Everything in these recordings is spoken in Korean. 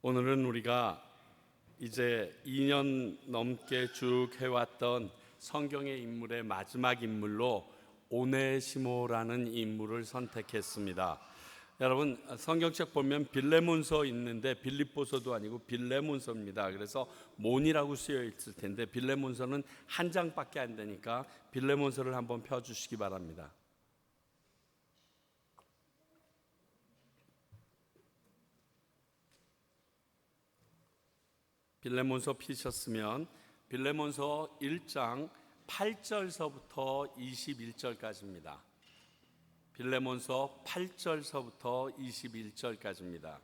오늘은 우리가 이제 2년 넘게 쭉 해왔던 성경의 인물의 마지막 인물로 오네시모라는 인물을 선택했습니다. 여러분, 성경책 보면 빌레몬서 있는데 빌립보서도 아니고 빌레몬서입니다. 그래서 몬이라고 쓰여 있을 텐데 빌레몬서는 한 장밖에 안 되니까 빌레몬서를 한번 펴주시기 바랍니다. 빌레몬서 피셨으면 빌레몬서 1장 8절서부터 21절까지입니다. 빌레몬서 8절서부터 21절까지입니다.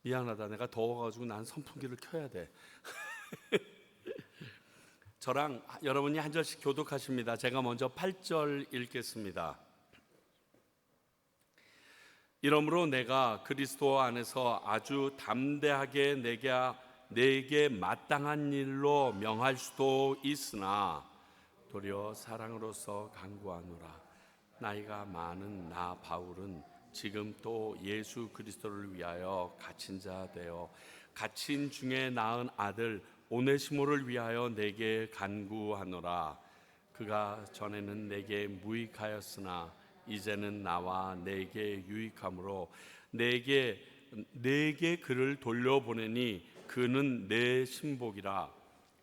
미안하다. 내가 더워가지고 난 선풍기를 켜야 돼. 저랑 여러분이 한 절씩 교독하십니다. 제가 먼저 8절 읽겠습니다. 이러므로 내가 그리스도 안에서 아주 담대하게 내게 마땅한 일로 명할 수도 있으나 도리어 사랑으로서 간구하노라. 나이가 많은 나 바울은 지금 또 예수 그리스도를 위하여 갇힌 자 되어 갇힌 중에 낳은 아들 오네시모를 위하여 내게 간구하노라. 그가 전에는 내게 무익하였으나 이제는 나와 내게 유익함으로 내게 그를 돌려보내니 그는 내 신복이라.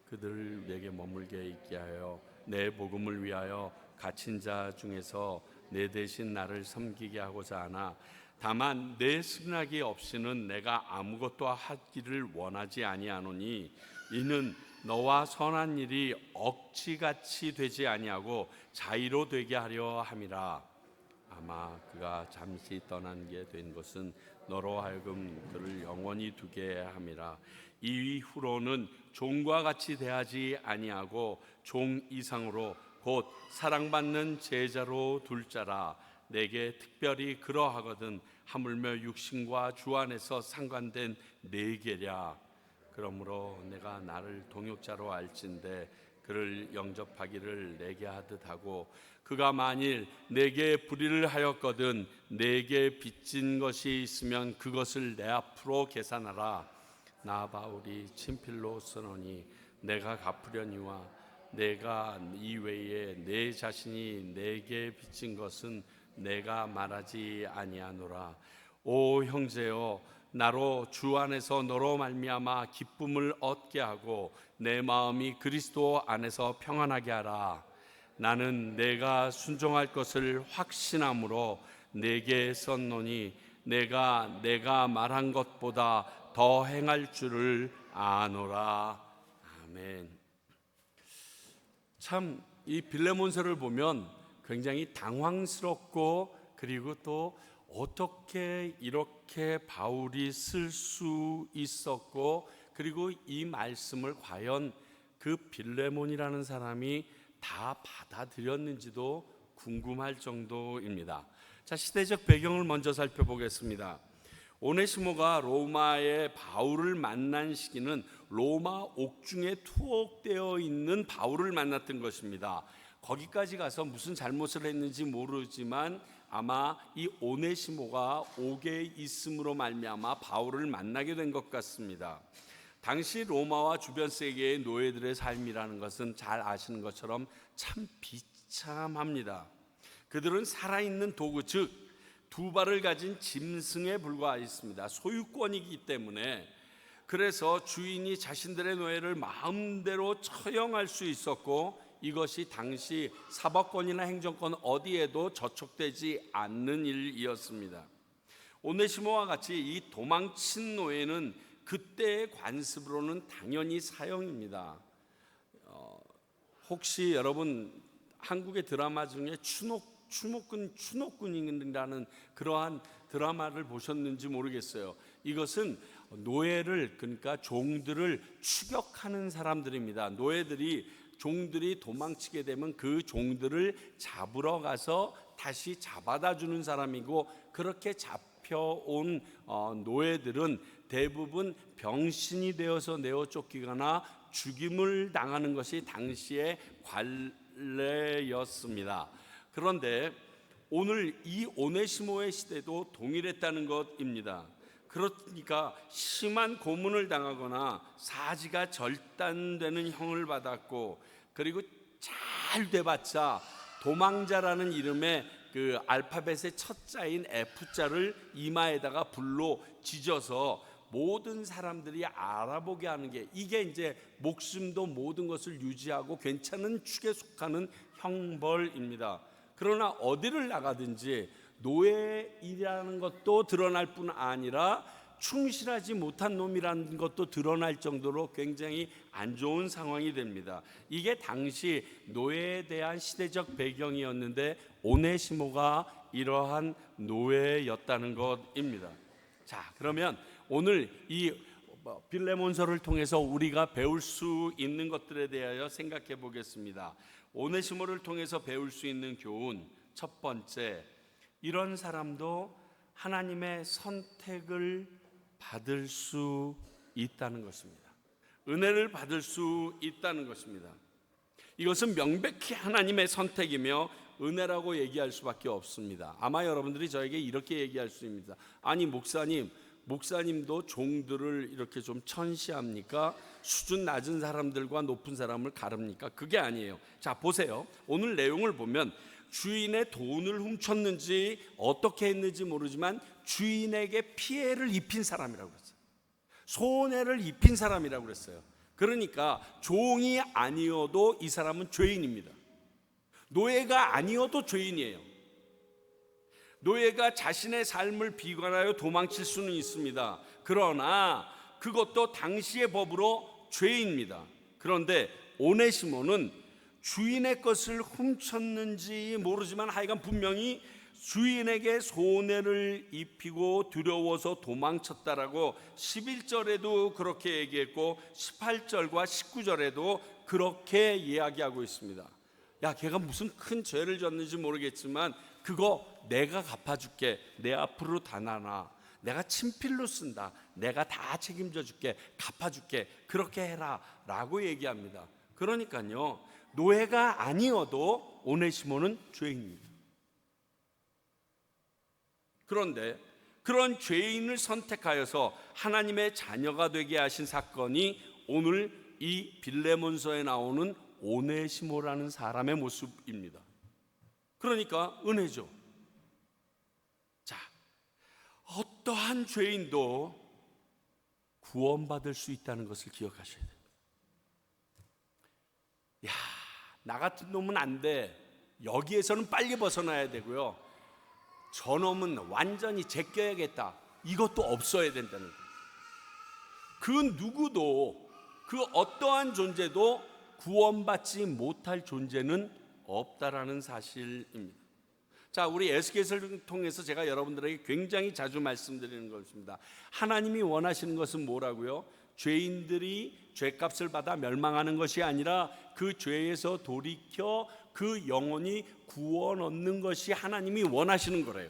그들을 내게 머물게 있게 하여 내 복음을 위하여 갇힌 자 중에서 내 대신 나를 섬기게 하고자 하나 다만 내 승낙이 없이는 내가 아무것도 하기를 원하지 아니하노니 이는 너와 선한 일이 억지같이 되지 아니하고 자의로 되게 하려 함이라. 아마 그가 잠시 떠난 게 된 것은 너로 하여금 그를 영원히 두게 함이라. 이후로는 종과 같이 대하지 아니하고 종 이상으로 곧 사랑받는 제자로 둘 자라. 내게 특별히 그러하거든 하물며 육신과 주 안에서 상관된 내게랴. 그러므로 내가 나를 동역자로 알진대 그를 영접하기를 내게 하듯 하고 그가 만일 내게 불의를 하였거든 내게 빚진 것이 있으면 그것을 내 앞으로 계산하라. 나 바울이 친필로 쓰노니 내가 갚으려니와 내가 이외에 내 자신이 내게 빚진 것은 내가 말하지 아니하노라. 오 형제여, 나로 주 안에서 너로 말미암아 기쁨을 얻게 하고 내 마음이 그리스도 안에서 평안하게 하라. 나는 내가 순종할 것을 확신함으로 내게 썼노니 내가 말한 것보다 더 행할 줄을 아노라. 아멘. 참 이 빌레몬서를 보면 굉장히 당황스럽고 그리고 또 어떻게 이렇게 바울이 쓸 수 있었고 그리고 이 말씀을 과연 그 빌레몬이라는 사람이 다 받아들였는지도 궁금할 정도입니다. 자, 시대적 배경을 먼저 살펴보겠습니다. 오네시모가 로마의 바울을 만난 시기는 로마 옥중에 투옥되어 있는 바울을 만났던 것입니다. 거기까지 가서 무슨 잘못을 했는지 모르지만 아마 이 오네시모가 옥에 있음으로 말미암아 바울을 만나게 된 것 같습니다. 당시 로마와 주변 세계의 노예들의 삶이라는 것은 잘 아시는 것처럼 참 비참합니다. 그들은 살아있는 도구, 즉 두 발을 가진 짐승에 불과했습니다. 소유권이기 때문에 그래서 주인이 자신들의 노예를 마음대로 처형할 수 있었고 이것이 당시 사법권이나 행정권 어디에도 저촉되지 않는 일이었습니다. 오네시모와 같이 이 도망친 노예는 그때의 관습으로는 당연히 사형입니다. 혹시 여러분 한국의 드라마 중에 추노꾼이라는 그러한 드라마를 보셨는지 모르겠어요. 이것은 노예를 그러니까 종들을 추격하는 사람들입니다. 종들이 도망치게 되면 그 종들을 잡으러 가서 다시 잡아다 주는 사람이고 그렇게 잡혀온 노예들은 대부분 병신이 되어서 내어 쫓기거나 죽임을 당하는 것이 당시의 관례였습니다. 그런데 오늘 이 오네시모의 시대도 동일했다는 것입니다. 그러니까 심한 고문을 당하거나 사지가 절단되는 형을 받았고, 그리고 잘 돼봤자 도망자라는 이름의 그 알파벳의 첫 자인 F자를 이마에다가 불로 지져서 모든 사람들이 알아보게 하는 게, 이게 이제 목숨도 모든 것을 유지하고 괜찮은 축에 속하는 형벌입니다. 그러나 어디를 나가든지 노예이라는 것도 드러날 뿐 아니라 충실하지 못한 놈이라는 것도 드러날 정도로 굉장히 안 좋은 상황이 됩니다. 이게 당시 노예에 대한 시대적 배경이었는데 오네시모가 이러한 노예였다는 것입니다. 자, 그러면 오늘 이 빌레몬서를 통해서 우리가 배울 수 있는 것들에 대하여 생각해 보겠습니다. 오네시모를 통해서 배울 수 있는 교훈, 첫 번째, 이런 사람도 하나님의 선택을 받을 수 있다는 것입니다. 은혜를 받을 수 있다는 것입니다. 이것은 명백히 하나님의 선택이며 은혜라고 얘기할 수밖에 없습니다. 아마 여러분들이 저에게 이렇게 얘기할 수 있습니다. 아니 목사님도 종들을 이렇게 좀 천시합니까? 수준 낮은 사람들과 높은 사람을 가릅니까? 그게 아니에요. 자, 보세요. 오늘 내용을 보면 주인의 돈을 훔쳤는지 어떻게 했는지 모르지만 주인에게 피해를 입힌 사람이라고 했어요. 손해를 입힌 사람이라고 그랬어요. 그러니까 종이 아니어도 이 사람은 죄인입니다. 노예가 아니어도 죄인이에요. 노예가 자신의 삶을 비관하여 도망칠 수는 있습니다. 그러나 그것도 당시의 법으로 죄입니다. 그런데 오네시모는 주인의 것을 훔쳤는지 모르지만 하여간 분명히 주인에게 손해를 입히고 두려워서 도망쳤다라고 11절에도 그렇게 얘기했고 18절과 19절에도 그렇게 이야기하고 있습니다. 야, 걔가 무슨 큰 죄를 졌는지 모르겠지만 그거 내가 갚아줄게. 내 앞으로 다 나눠. 내가 친필로 쓴다. 내가 다 책임져 줄게. 갚아줄게. 그렇게 해라 라고 얘기합니다. 그러니까요, 노예가 아니어도 오네시모는 죄인입니다. 그런데 그런 죄인을 선택하여서 하나님의 자녀가 되게 하신 사건이 오늘 이 빌레몬서에 나오는 오네시모라는 사람의 모습입니다. 그러니까 은혜죠. 자, 어떠한 죄인도 구원받을 수 있다는 것을 기억하셔야 됩니다. 야, 나 같은 놈은 안 돼. 여기에서는 빨리 벗어나야 되고요. 저놈은 완전히 제껴야겠다. 이것도 없어야 된다는 거예요. 그 누구도, 그 어떠한 존재도 구원받지 못할 존재는 없다라는 사실입니다. 자, 우리 에스겔서를 통해서 제가 여러분들에게 굉장히 자주 말씀드리는 것입니다. 하나님이 원하시는 것은 뭐라고요? 죄인들이 죄값을 받아 멸망하는 것이 아니라 그 죄에서 돌이켜 그 영혼이 구원 얻는 것이 하나님이 원하시는 거래요.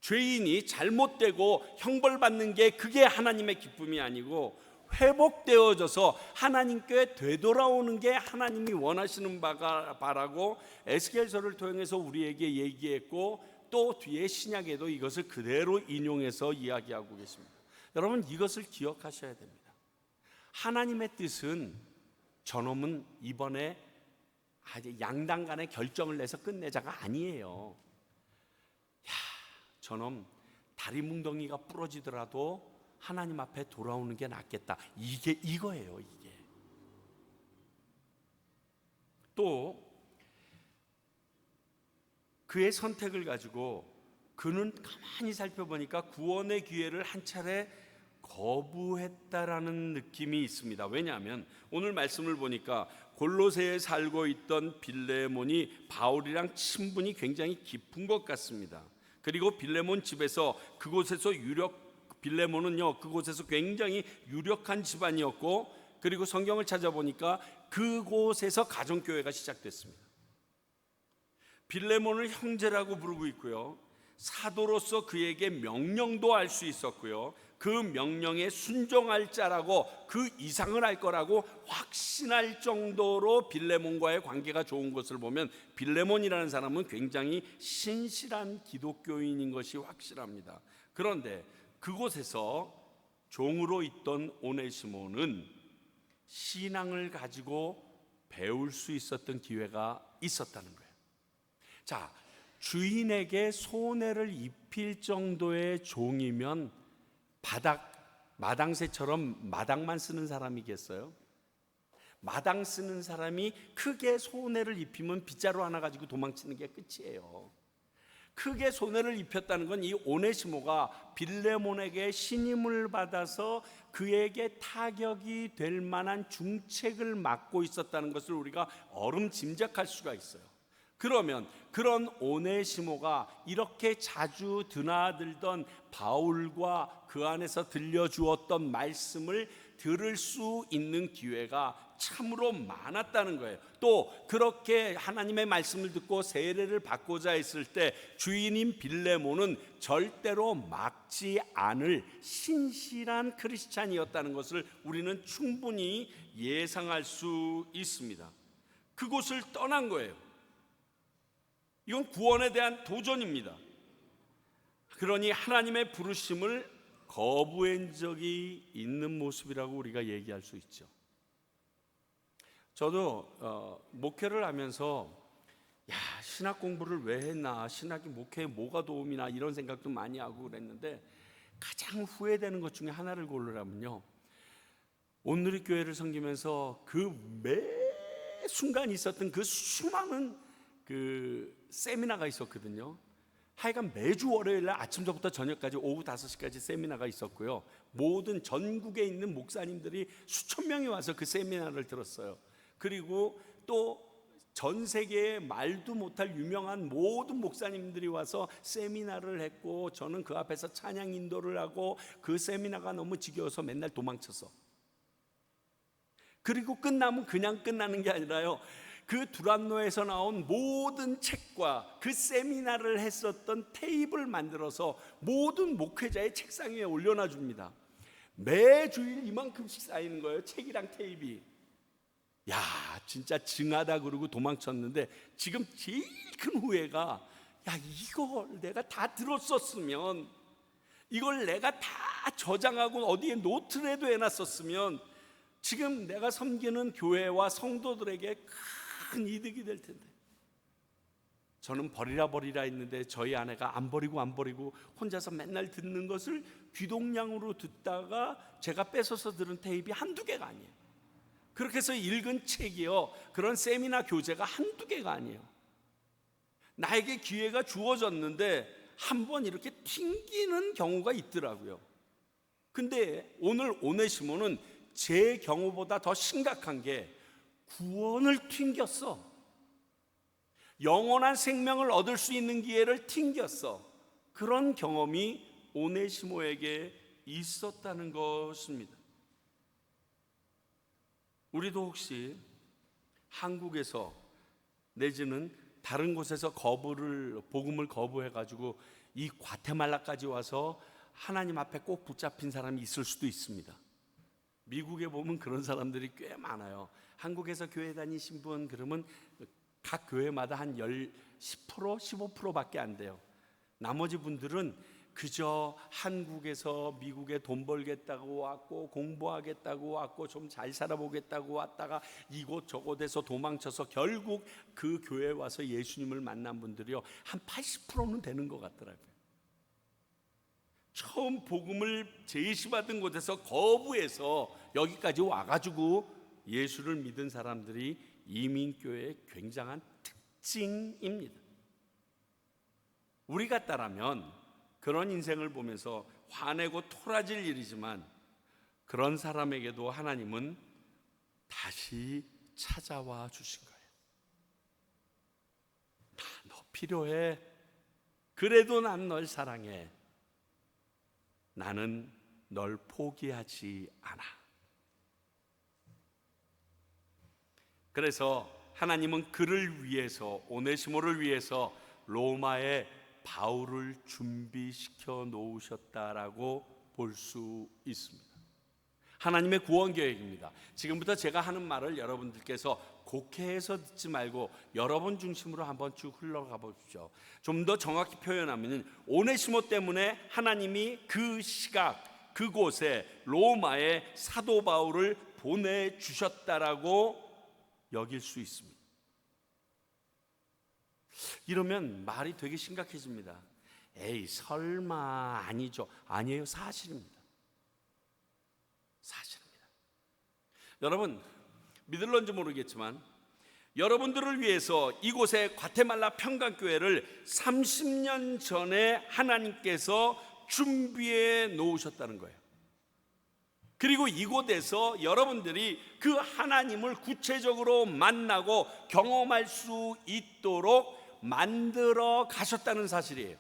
죄인이 잘못되고 형벌받는 게 그게 하나님의 기쁨이 아니고 회복되어져서 하나님께 되돌아오는 게 하나님이 원하시는 바라고 에스겔서를 통해서 우리에게 얘기했고, 또 뒤에 신약에도 이것을 그대로 인용해서 이야기하고 계십니다. 여러분, 이것을 기억하셔야 됩니다. 하나님의 뜻은 저놈은 이번에 양당 간에 결정을 내서 끝내자가 아니에요. 야, 저놈 다리 뭉덩이가 부러지더라도 하나님 앞에 돌아오는 게 낫겠다. 이게 이거예요. 이게 또 그의 선택을 가지고 그는 가만히 살펴보니까 구원의 기회를 한 차례 거부했다라는 느낌이 있습니다. 왜냐하면 오늘 말씀을 보니까 골로새에 살고 있던 빌레몬이 바울이랑 친분이 굉장히 깊은 것 같습니다. 그리고 빌레몬 집에서 그곳에서 빌레몬은요, 그곳에서 굉장히 유력한 집안이었고, 그리고 성경을 찾아보니까 그곳에서 가정교회가 시작됐습니다. 빌레몬을 형제라고 부르고 있고요, 사도로서 그에게 명령도 할 수 있었고요, 그 명령에 순종할 자라고, 그 이상을 할 거라고 확신할 정도로 빌레몬과의 관계가 좋은 것을 보면 빌레몬이라는 사람은 굉장히 신실한 기독교인인 것이 확실합니다. 그런데 그곳에서 종으로 있던 오네시모는 신앙을 가지고 배울 수 있었던 기회가 있었다는 거예요. 자, 주인에게 손해를 입힐 정도의 종이면 마당새처럼 마당만 쓰는 사람이겠어요? 마당 쓰는 사람이 크게 손해를 입히면 빗자루 하나 가지고 도망치는 게 끝이에요. 크게 손해를 입혔다는 건 이 오네시모가 빌레몬에게 신임을 받아서 그에게 타격이 될 만한 중책을 맡고 있었다는 것을 우리가 어림짐작할 수가 있어요. 그러면 그런 오네시모가 이렇게 자주 드나들던 바울과 그 안에서 들려주었던 말씀을 들을 수 있는 기회가 참으로 많았다는 거예요. 또 그렇게 하나님의 말씀을 듣고 세례를 받고자 했을 때 주인인 빌레몬은 절대로 막지 않을 신실한 크리스찬이었다는 것을 우리는 충분히 예상할 수 있습니다. 그곳을 떠난 거예요. 이건 구원에 대한 도전입니다. 그러니 하나님의 부르심을 거부한 적이 있는 모습이라고 우리가 얘기할 수 있죠. 저도 목회를 하면서 신학 공부를 왜 했나, 신학이 목회에 뭐가 도움이나 이런 생각도 많이 하고 그랬는데, 가장 후회되는 것 중에 하나를 고르라면요, 온누리 교회를 섬기면서 그 매 순간 있었던 그 수많은 세미나가 있었거든요. 하여간 매주 월요일 날 아침부터 저녁까지 오후 5시까지 세미나가 있었고요. 모든 전국에 있는 목사님들이 수천 명이 와서 그 세미나를 들었어요. 그리고 또 전 세계에 말도 못할 유명한 모든 목사님들이 와서 세미나를 했고, 저는 그 앞에서 찬양 인도를 하고, 그 세미나가 너무 지겨워서 맨날 도망쳤어. 그리고 끝나면 그냥 끝나는 게 아니라요, 그 두란노에서 나온 모든 책과 그 세미나를 했었던 테이프를 만들어서 모든 목회자의 책상 위에 올려놔 줍니다. 매주일 이만큼씩 쌓이는 거예요, 책이랑 테이프이. 진짜 징하다 그러고 도망쳤는데, 지금 제일 큰 후회가, 이걸 내가 다 들었었으면, 이걸 내가 다 저장하고 어디에 노트라도 해놨었으면 지금 내가 섬기는 교회와 성도들에게 큰 이득이 될 텐데. 저는 버리라 했는데 저희 아내가 안 버리고 혼자서 맨날 듣는 것을 귀동냥으로 듣다가 제가 뺏어서 들은 테이프가 한두 개가 아니에요. 그렇게 해서 읽은 책이요, 그런 세미나 교재가 한두 개가 아니에요. 나에게 기회가 주어졌는데 한번 이렇게 튕기는 경우가 있더라고요. 근데 오늘 오네시모는 제 경우보다 더 심각한 게 구원을 튕겼어. 영원한 생명을 얻을 수 있는 기회를 튕겼어. 그런 경험이 오네시모에게 있었다는 것입니다. 우리도 혹시 한국에서 내지는 다른 곳에서 복음을 거부해가지고 이 과테말라까지 와서 하나님 앞에 꼭 붙잡힌 사람이 있을 수도 있습니다. 미국에 보면 그런 사람들이 꽤 많아요. 한국에서 교회 다니신 분 그러면 각 교회마다 한 10%, 15%밖에 안 돼요. 나머지 분들은 그저 한국에서 미국에 돈 벌겠다고 왔고, 공부하겠다고 왔고, 좀 잘 살아보겠다고 왔다가 이곳 저곳에서 도망쳐서 결국 그 교회에 와서 예수님을 만난 분들이요, 한 80%는 되는 것 같더라고요. 처음 복음을 제시받은 곳에서 거부해서 여기까지 와가지고 예수를 믿은 사람들이 이민교회의 굉장한 특징입니다. 우리 같다라면 그런 인생을 보면서 화내고 토라질 일이지만, 그런 사람에게도 하나님은 다시 찾아와 주신 거예요. 너 필요해. 그래도 난 널 사랑해. 나는 널 포기하지 않아. 그래서 하나님은 그를 위해서, 오네시모를 위해서 로마에 바울을 준비시켜 놓으셨다라고 볼 수 있습니다. 하나님의 구원 계획입니다. 지금부터 제가 하는 말을 여러분들께서 곡해해서 듣지 말고 여러분 중심으로 한번 쭉 흘러가 보십시오. 좀 더 정확히 표현하면 오네시모 때문에 하나님이 그 시각 그곳에 로마에 사도 바울을 보내주셨다라고 여길 수 있습니다. 이러면 말이 되게 심각해집니다. 에이 설마 아니죠. 아니에요. 사실입니다. 사실입니다. 여러분 믿을런지 모르겠지만 여러분들을 위해서 이곳에 과테말라 평강교회를 30년 전에 하나님께서 준비해 놓으셨다는 거예요. 그리고 이곳에서 여러분들이 그 하나님을 구체적으로 만나고 경험할 수 있도록 만들어 가셨다는 사실이에요.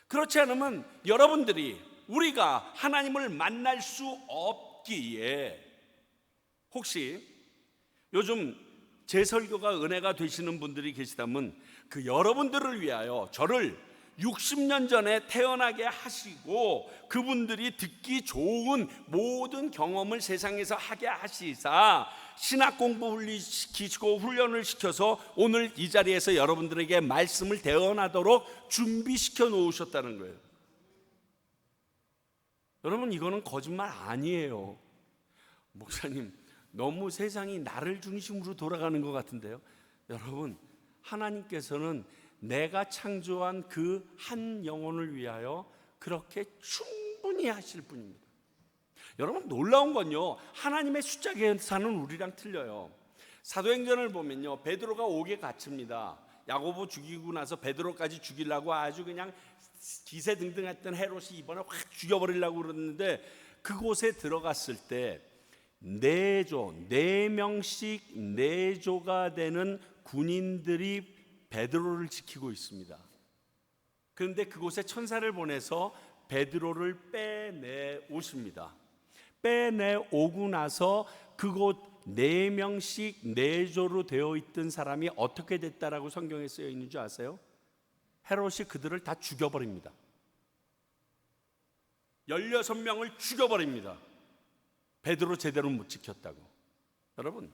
그렇지 않으면 여러분들이 우리가 하나님을 만날 수 없기에 혹시 요즘 제 설교가 은혜가 되시는 분들이 계시다면 그 여러분들을 위하여 저를 60년 전에 태어나게 하시고 그분들이 듣기 좋은 모든 경험을 세상에서 하게 하시사 신학 공부를 시키시고 훈련을 시켜서 오늘 이 자리에서 여러분들에게 말씀을 대언하도록 준비시켜 놓으셨다는 거예요. 여러분 이거는 거짓말 아니에요. 목사님 너무 세상이 나를 중심으로 돌아가는 것 같은데요. 여러분 하나님께서는 내가 창조한 그 한 영혼을 위하여 그렇게 충분히 하실 분입니다. 여러분 놀라운 건요 하나님의 숫자 계산은 우리랑 틀려요. 사도행전을 보면요 베드로가 옥에 갇힙니다. 야고보 죽이고 나서 베드로까지 죽이려고 아주 그냥 기세등등했던 헤롯이 이번에 확 죽여버리려고 그러는데 그곳에 들어갔을 때 4명씩 4조가 되는 군인들이 베드로를 지키고 있습니다. 그런데 그곳에 천사를 보내서 베드로를 빼내오십니다. 빼내오고 나서 그곳 4명씩 4조로 되어 있던 사람이 어떻게 됐다라고 성경에 쓰여 있는 줄 아세요? 헤롯이 그들을 다 죽여버립니다. 16명을 죽여버립니다. 베드로 제대로 못 지켰다고. 여러분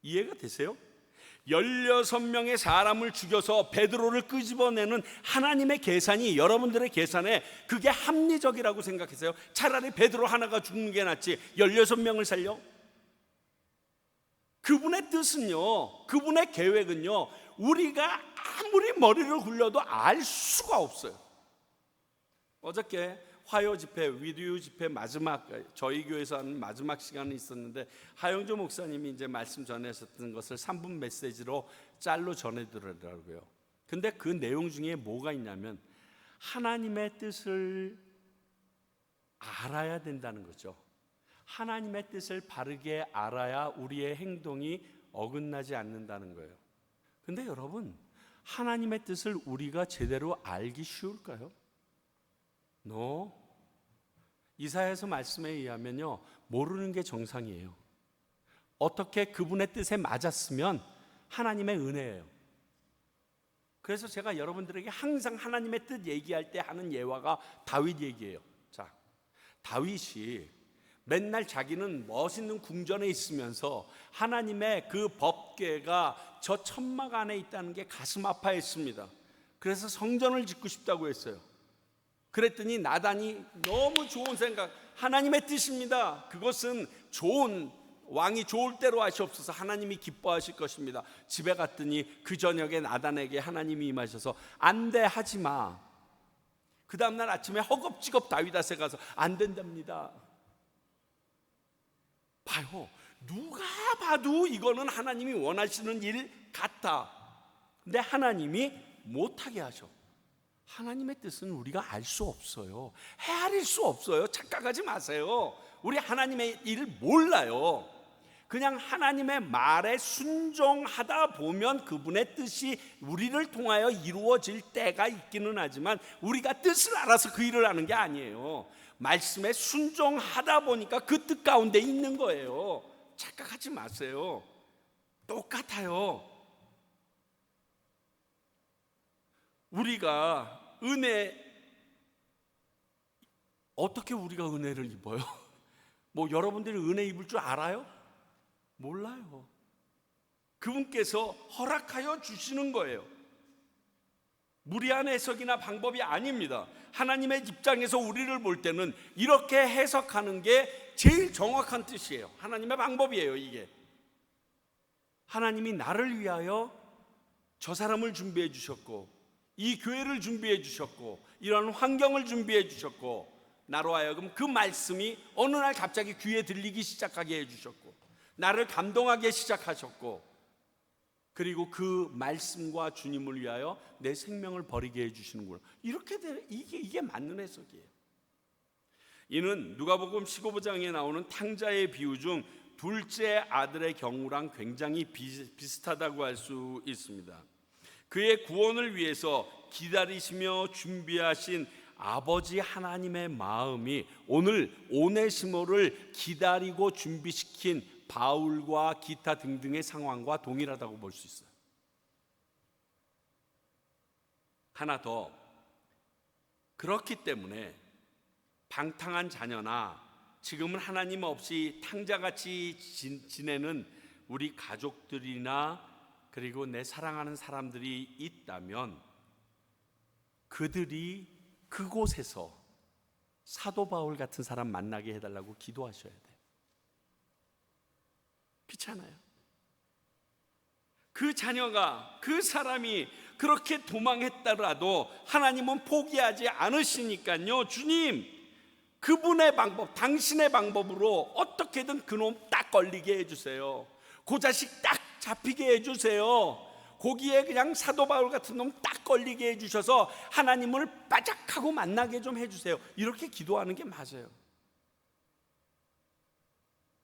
이해가 되세요? 16명의 사람을 죽여서 베드로를 끄집어내는 하나님의 계산이 여러분들의 계산에 그게 합리적이라고 생각하세요? 차라리 베드로 하나가 죽는 게 낫지 16명을 살려? 그분의 뜻은요 그분의 계획은요 우리가 아무리 머리를 굴려도 알 수가 없어요. 어저께 화요 집회, 위드유 집회 마지막 저희 교회에서 하는 마지막 시간이 있었는데 하영조 목사님이 이제 말씀 전하셨던 것을 3분 메시지로 짤로 전해드리더라고요. 근데 그 내용 중에 뭐가 있냐면 하나님의 뜻을 알아야 된다는 거죠. 하나님의 뜻을 바르게 알아야 우리의 행동이 어긋나지 않는다는 거예요. 근데 여러분 하나님의 뜻을 우리가 제대로 알기 쉬울까요? No. 이사야서 말씀에 의하면요 모르는 게 정상이에요. 어떻게 그분의 뜻에 맞았으면 하나님의 은혜예요. 그래서 제가 여러분들에게 항상 하나님의 뜻 얘기할 때 하는 예화가 다윗 얘기예요. 자, 다윗이 맨날 자기는 멋있는 궁전에 있으면서 하나님의 그 법궤가 저 천막 안에 있다는 게 가슴 아파했습니다. 그래서 성전을 짓고 싶다고 했어요. 그랬더니 나단이 너무 좋은 생각, 하나님의 뜻입니다. 그것은 좋은 왕이 좋을 대로 하시옵소서. 하나님이 기뻐하실 것입니다. 집에 갔더니 그 저녁에 나단에게 하나님이 임하셔서 안 돼, 하지 마. 그 다음날 아침에 허겁지겁 다윗한테 가서 안 된답니다. 봐요, 누가 봐도 이거는 하나님이 원하시는 일 같아. 근데 하나님이 못하게 하셔. 하나님의 뜻은 우리가 알 수 없어요. 헤아릴 수 없어요. 착각하지 마세요. 우리 하나님의 일을 몰라요. 그냥 하나님의 말에 순종하다 보면 그분의 뜻이 우리를 통하여 이루어질 때가 있기는 하지만 우리가 뜻을 알아서 그 일을 하는 게 아니에요. 말씀에 순종하다 보니까 그 뜻 가운데 있는 거예요. 착각하지 마세요. 똑같아요. 우리가 은혜 어떻게 우리가 은혜를 입어요? 뭐 여러분들이 은혜 입을 줄 알아요? 몰라요. 그분께서 허락하여 주시는 거예요. 무리한 해석이나 방법이 아닙니다. 하나님의 입장에서 우리를 볼 때는 이렇게 해석하는 게 제일 정확한 뜻이에요. 하나님의 방법이에요. 이게 하나님이 나를 위하여 저 사람을 준비해 주셨고, 이 교회를 준비해 주셨고, 이런 환경을 준비해 주셨고, 나로 하여금 그 말씀이 어느 날 갑자기 귀에 들리기 시작하게 해주셨고, 나를 감동하게 시작하셨고, 그리고 그 말씀과 주님을 위하여 내 생명을 버리게 해주시는구나. 이렇게 이게 맞는 해석이에요. 이는 누가복음 15장에 나오는 탕자의 비유 중 둘째 아들의 경우랑 굉장히 비슷하다고 할 수 있습니다. 그의 구원을 위해서 기다리시며 준비하신 아버지 하나님의 마음이 오늘 오네시모를 기다리고 준비시킨 바울과 기타 등등의 상황과 동일하다고 볼 수 있어요. 하나 더, 그렇기 때문에 방탕한 자녀나 지금은 하나님 없이 탕자같이 지내는 우리 가족들이나 그리고 내 사랑하는 사람들이 있다면 그들이 그곳에서 사도 바울 같은 사람 만나게 해달라고 기도하셔야 돼요. 그렇잖아요. 그 자녀가, 그 사람이 그렇게 도망했더라도 하나님은 포기하지 않으시니까요. 주님, 그분의 방법, 당신의 방법으로 어떻게든 그놈 딱 걸리게 해주세요. 그 자식 딱 잡히게 해주세요. 거기에 그냥 사도 바울 같은 놈 딱 걸리게 해주셔서 하나님을 빠짝하고 만나게 좀 해주세요. 이렇게 기도하는 게 맞아요.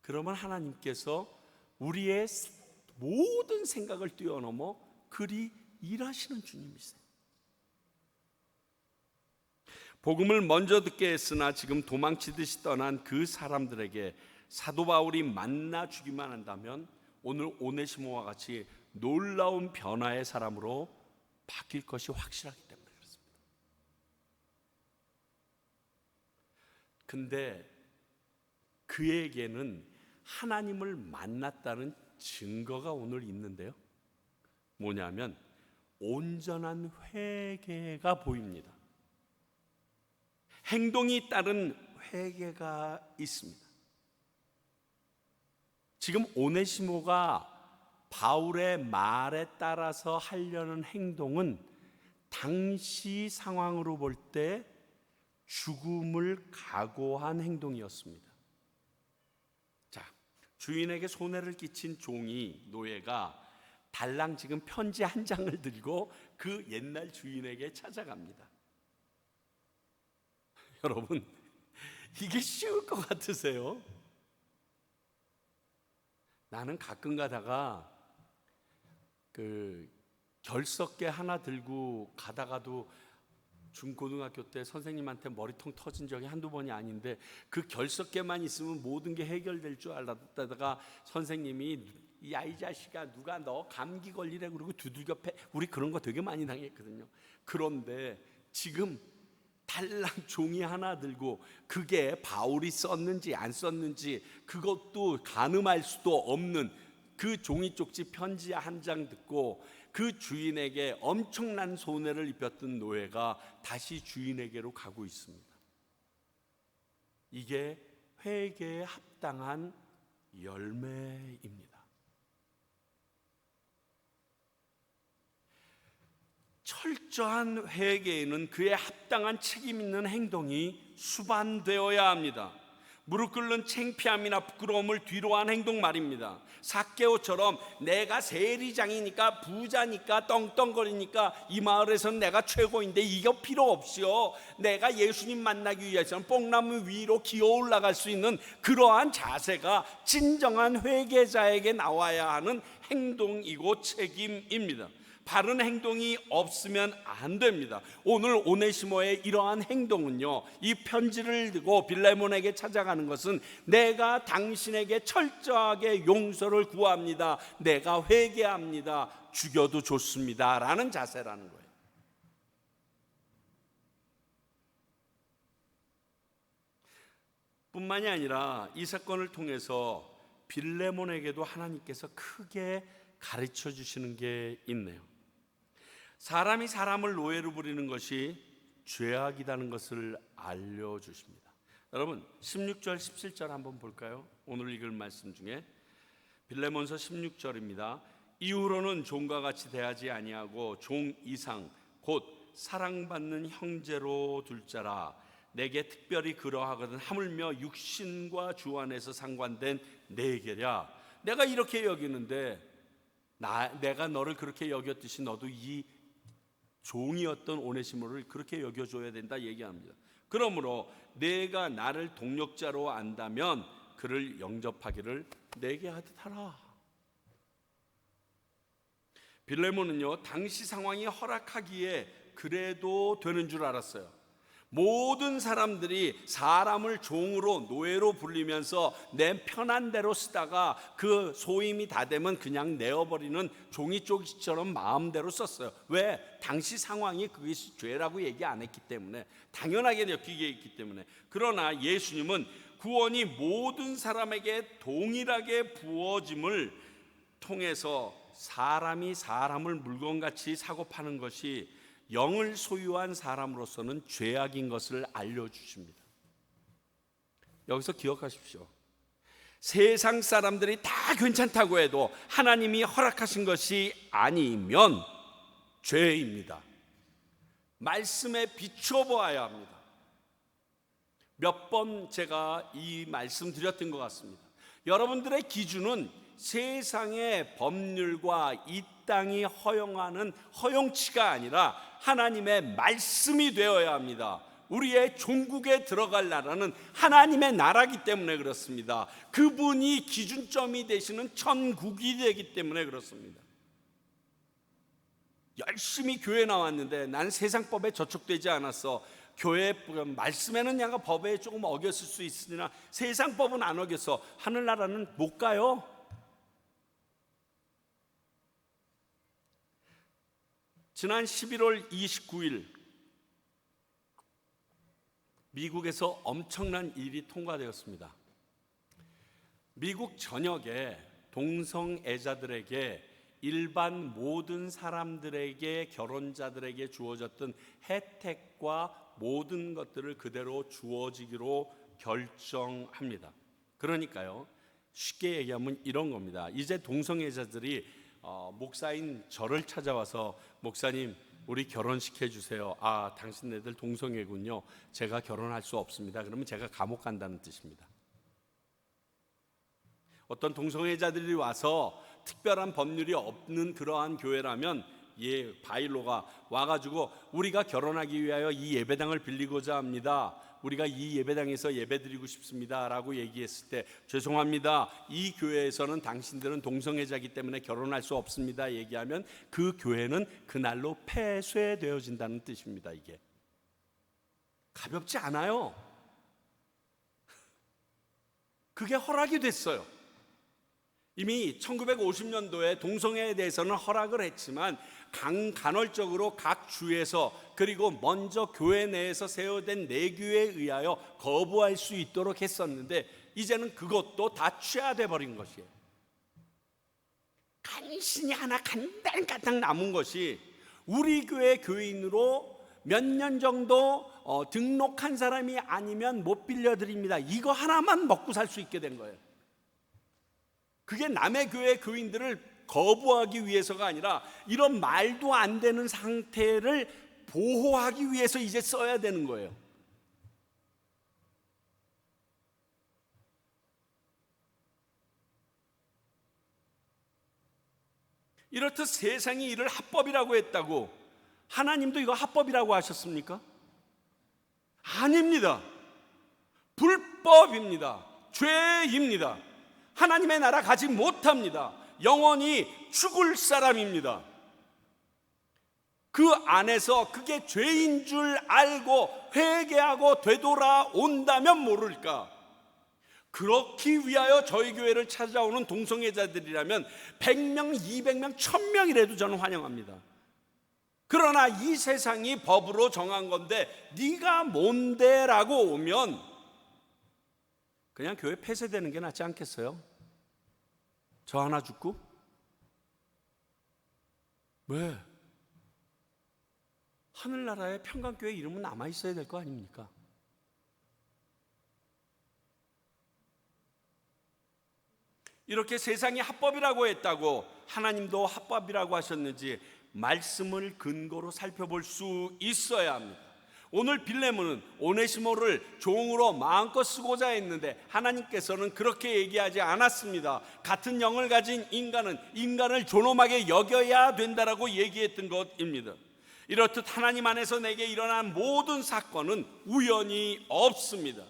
그러면 하나님께서 우리의 모든 생각을 뛰어넘어 그리 일하시는 주님이세요. 복음을 먼저 듣게 했으나 지금 도망치듯이 떠난 그 사람들에게 사도 바울이 만나 주기만 한다면 오늘 오네시모와 같이 놀라운 변화의 사람으로 바뀔 것이 확실하기 때문에 그렇습니다. 근데 그에게는 하나님을 만났다는 증거가 오늘 있는데요. 뭐냐면 온전한 회개가 보입니다. 행동이 따른 회개가 있습니다. 지금 오네시모가 바울의 말에 따라서 하려는 행동은 당시 상황으로 볼 때 죽음을 각오한 행동이었습니다. 자, 주인에게 손해를 끼친 종이, 노예가 달랑 지금 편지 한 장을 들고 그 옛날 주인에게 찾아갑니다. 여러분, 이게 쉬울 것 같으세요? 나는 가끔 가다가 그 결석계 하나 들고 가다가도 중고등학교 때 선생님한테 머리통 터진 적이 한두 번이 아닌데 그 결석계만 있으면 모든 게 해결될 줄 알았다가 선생님이 야, 이 자식아, 누가 너 감기 걸리래 그러고 두들겨 패. 우리 그런 거 되게 많이 당했거든요. 그런데 지금 달랑 종이 하나 들고 그게 바울이 썼는지 안 썼는지 그것도 가늠할 수도 없는 그 종이 쪽지 편지 한 장 듣고 그 주인에게 엄청난 손해를 입혔던 노예가 다시 주인에게로 가고 있습니다. 이게 회개에 합당한 열매입니다. 철저한 회개에는 그에 합당한 책임 있는 행동이 수반되어야 합니다. 무릎 꿇는 창피함이나 부끄러움을 뒤로한 행동 말입니다. 삭개오처럼 내가 세리장이니까 부자니까 떵떵거리니까 이 마을에서는 내가 최고인데 이거 필요 없이요, 내가 예수님 만나기 위해서는 뽕나무 위로 기어 올라갈 수 있는 그러한 자세가 진정한 회개자에게 나와야 하는 행동이고 책임입니다. 바른 행동이 없으면 안 됩니다. 오늘 오네시모의 이러한 행동은요, 이 편지를 들고 빌레몬에게 찾아가는 것은 내가 당신에게 철저하게 용서를 구합니다, 내가 회개합니다, 죽여도 좋습니다 라는 자세라는 거예요. 뿐만이 아니라 이 사건을 통해서 빌레몬에게도 하나님께서 크게 가르쳐 주시는 게 있네요. 사람이 사람을 노예로 부리는 것이 죄악이라는 것을 알려주십니다. 여러분 16절 17절 한번 볼까요? 오늘 읽을 말씀 중에 빌레몬서 16절입니다. 이후로는 종과 같이 대하지 아니하고 종 이상 곧 사랑받는 형제로 둘 자라. 내게 특별히 그러하거든 하물며 육신과 주 안에서 상관된 내게랴. 내가 이렇게 여기는데 내가 너를 그렇게 여겼듯이 너도 이 종이었던 오네시모를 그렇게 여겨줘야 된다 얘기합니다. 그러므로 내가 나를 동력자로 안다면 그를 영접하기를 내게 하듯 하라. 빌레몬은요, 당시 상황이 허락하기에 그래도 되는 줄 알았어요. 모든 사람들이 사람을 종으로 노예로 불리면서 내 편한 대로 쓰다가 그 소임이 다 되면 그냥 내어버리는 종이쪽처럼 마음대로 썼어요. 왜? 당시 상황이 그것이 죄라고 얘기 안 했기 때문에, 당연하게 느끼게 했기 때문에. 그러나 예수님은 구원이 모든 사람에게 동일하게 부어짐을 통해서 사람이 사람을 물건같이 사고 파는 것이 영을 소유한 사람으로서는 죄악인 것을 알려주십니다. 여기서 기억하십시오. 세상 사람들이 다 괜찮다고 해도 하나님이 허락하신 것이 아니면 죄입니다. 말씀에 비추어 보아야 합니다. 몇 번 제가 이 말씀 드렸던 것 같습니다. 여러분들의 기준은 세상의 법률과 이 땅이 허용하는 허용치가 아니라 하나님의 말씀이 되어야 합니다. 우리의 종국에 들어갈 나라는 하나님의 나라이기 때문에 그렇습니다. 그분이 기준점이 되시는 천국이 되기 때문에 그렇습니다. 열심히 교회 나왔는데 난 세상법에 저촉되지 않았어. 교회 말씀에는 내가 법에 조금 어겼을 수 있으나 세상법은 안 어겼어. 하늘나라는 못 가요. 지난 11월 29일 미국에서 엄청난 일이 통과되었습니다. 미국 전역에 동성애자들에게 일반 모든 사람들에게 결혼자들에게 주어졌던 혜택과 모든 것들을 그대로 주어지기로 결정합니다. 그러니까요, 쉽게 얘기하면 이런 겁니다. 이제 동성애자들이 목사인 저를 찾아와서 목사님 우리 결혼시켜 주세요. 아, 당신네들 동성애군요. 제가 결혼할 수 없습니다. 그러면 제가 감옥 간다는 뜻입니다. 어떤 동성애자들이 와서 특별한 법률이 없는 그러한 교회라면 바일로가 와가지고 우리가 결혼하기 위하여 이 예배당을 빌리고자 합니다. 우리가 이 예배당에서 예배드리고 싶습니다 라고 얘기했을 때 죄송합니다, 이 교회에서는 당신들은 동성애자이기 때문에 결혼할 수 없습니다 얘기하면 그 교회는 그날로 폐쇄되어진다는 뜻입니다. 이게 가볍지 않아요. 그게 허락이 됐어요. 이미 1950년도에 동성애에 대해서는 허락을 했지만 간헐적으로 각 주에서 그리고 먼저 교회 내에서 세워된 내규에 의하여 거부할 수 있도록 했었는데 이제는 그것도 다 취하돼 버린 것이에요. 간신히 하나 간당간당 남은 것이 우리 교회 교인으로 몇 년 정도 등록한 사람이 아니면 못 빌려드립니다. 이거 하나만 먹고 살 수 있게 된 거예요. 그게 남의 교회 교인들을 거부하기 위해서가 아니라 이런 말도 안 되는 상태를 보호하기 위해서 이제 써야 되는 거예요. 이렇듯 세상이 이를 합법이라고 했다고 하나님도 이거 합법이라고 하셨습니까? 아닙니다. 불법입니다. 죄입니다. 하나님의 나라 가지 못합니다. 영원히 죽을 사람입니다. 그 안에서 그게 죄인 줄 알고 회개하고 되돌아온다면 모를까. 그렇기 위하여 저희 교회를 찾아오는 동성애자들이라면 100명, 200명, 1000명이라도 저는 환영합니다. 그러나 이 세상이 법으로 정한 건데 네가 뭔데 라고 오면 그냥 교회 폐쇄되는 게 낫지 않겠어요? 저 하나 죽고? 왜? 하늘나라에 평강교회 이름은 남아있어야 될 거 아닙니까? 이렇게 세상이 합법이라고 했다고 하나님도 합법이라고 하셨는지 말씀을 근거로 살펴볼 수 있어야 합니다. 오늘 빌레몬은 오네시모를 종으로 마음껏 쓰고자 했는데 하나님께서는 그렇게 얘기하지 않았습니다. 같은 영을 가진 인간은 인간을 존엄하게 여겨야 된다라고 얘기했던 것입니다. 이렇듯 하나님 안에서 내게 일어난 모든 사건은 우연이 없습니다.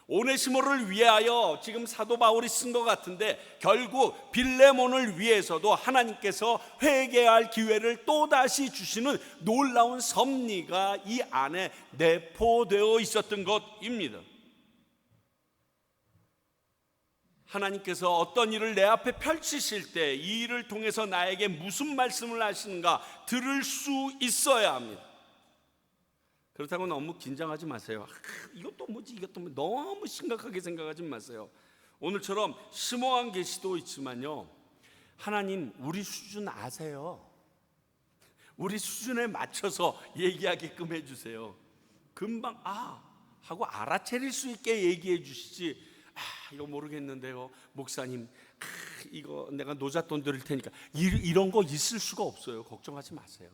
오네시모를 위하여 지금 사도 바울이 쓴 것 같은데 결국 빌레몬을 위해서도 하나님께서 회개할 기회를 또다시 주시는 놀라운 섭리가 이 안에 내포되어 있었던 것입니다. 하나님께서 어떤 일을 내 앞에 펼치실 때 이 일을 통해서 나에게 무슨 말씀을 하시는가 들을 수 있어야 합니다. 그렇다고 너무 긴장하지 마세요. 이것도 뭐지 이것도 뭐 너무 심각하게 생각하지 마세요. 오늘처럼 심오한 계시도 있지만요, 하나님 우리 수준 아세요. 우리 수준에 맞춰서 얘기하게끔 해주세요. 금방 하고 알아차릴 수 있게 얘기해 주시지, 이거 모르겠는데요 목사님, 이거 내가 노잣돈 드릴 테니까, 이런 거 있을 수가 없어요. 걱정하지 마세요.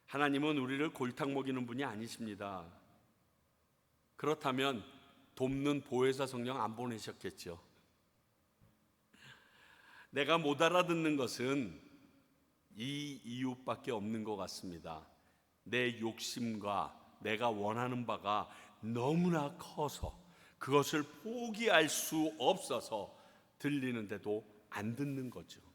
하나님은 우리를 골탕 먹이는 분이 아니십니다. 그렇다면 돕는 보혜사 성령 안 보내셨겠죠. 내가 못 알아듣는 것은 이 이유밖에 없는 것 같습니다. 내 욕심과 내가 원하는 바가 너무나 커서 그것을 포기할 수 없어서 들리는데도 안 듣는 거죠.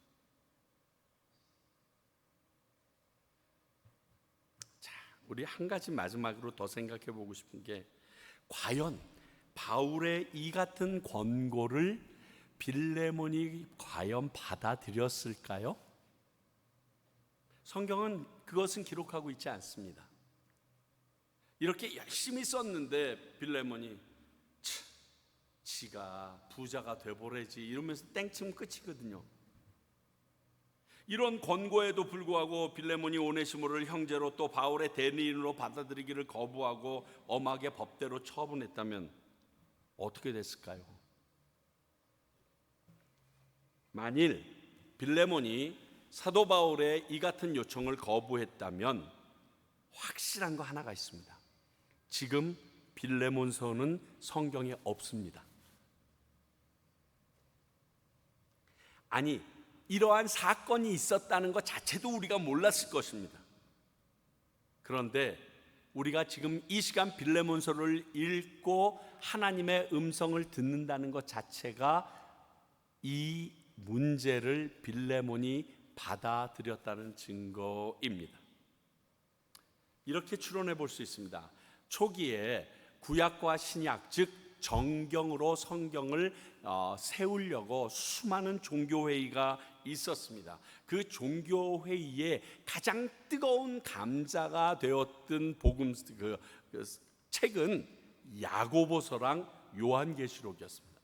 우리 한 가지 마지막으로 더 생각해 보고 싶은 게, 과연 바울의 이 같은 권고를 빌레몬이 과연 받아들였을까요? 성경은 그것은 기록하고 있지 않습니다. 이렇게 열심히 썼는데 빌레몬이 지가 부자가 돼보래지 이러면서 땡치면 끝이거든요. 이런 권고에도 불구하고 빌레몬이 오네시모를 형제로 또 바울의 대리인으로 받아들이기를 거부하고 엄하게 법대로 처분했다면 어떻게 됐을까요? 만일 빌레몬이 사도 바울의 이 같은 요청을 거부했다면 확실한 거 하나가 있습니다. 지금 빌레몬서는 성경에 없습니다. 아니, 이러한 사건이 있었다는 것 자체도 우리가 몰랐을 것입니다. 그런데 우리가 지금 이 시간 빌레몬서를 읽고 하나님의 음성을 듣는다는 것 자체가 이 문제를 빌레몬이 받아들였다는 증거입니다. 이렇게 추론해 볼 수 있습니다. 초기에 구약과 신약, 즉 정경으로 성경을 세우려고 수많은 종교회의가 있었습니다. 그 종교회의에 가장 뜨거운 감자가 되었던 복음 그 책은 야고보서랑 요한계시록이었습니다.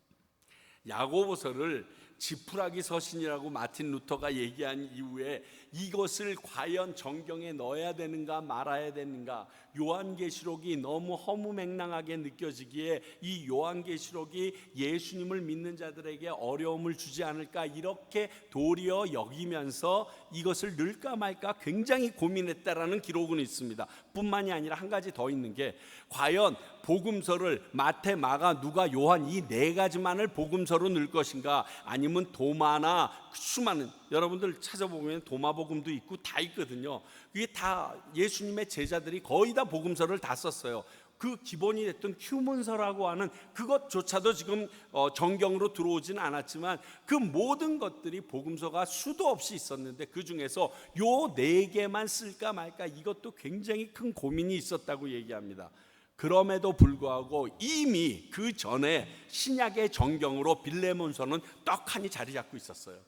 야고보서를 지푸라기 서신이라고 마틴 루터가 얘기한 이후에 이것을 과연 정경에 넣어야 되는가 말아야 되는가, 요한계시록이 너무 허무맹랑하게 느껴지기에 이 요한계시록이 예수님을 믿는 자들에게 어려움을 주지 않을까 이렇게 도리어 여기면서 이것을 넣을까 말까 굉장히 고민했다라는 기록은 있습니다. 뿐만이 아니라 한 가지 더 있는 게, 과연 복음서를 마태, 마가, 누가, 요한 이 네 가지만을 복음서로 넣을 것인가, 아니면 도마나 수많은, 여러분들 찾아보면 도마복음도 있고 다 있거든요. 이게 다 예수님의 제자들이 거의 다 복음서를 다 썼어요. 그 기본이 됐던 휴문서라고 하는 그것조차도 지금 정경으로 들어오지는 않았지만 그 모든 것들이 복음서가 수도 없이 있었는데 그 중에서 요 네 개만 쓸까 말까 이것도 굉장히 큰 고민이 있었다고 얘기합니다. 그럼에도 불구하고 이미 그 전에 신약의 정경으로 빌레몬서는 떡하니 자리 잡고 있었어요.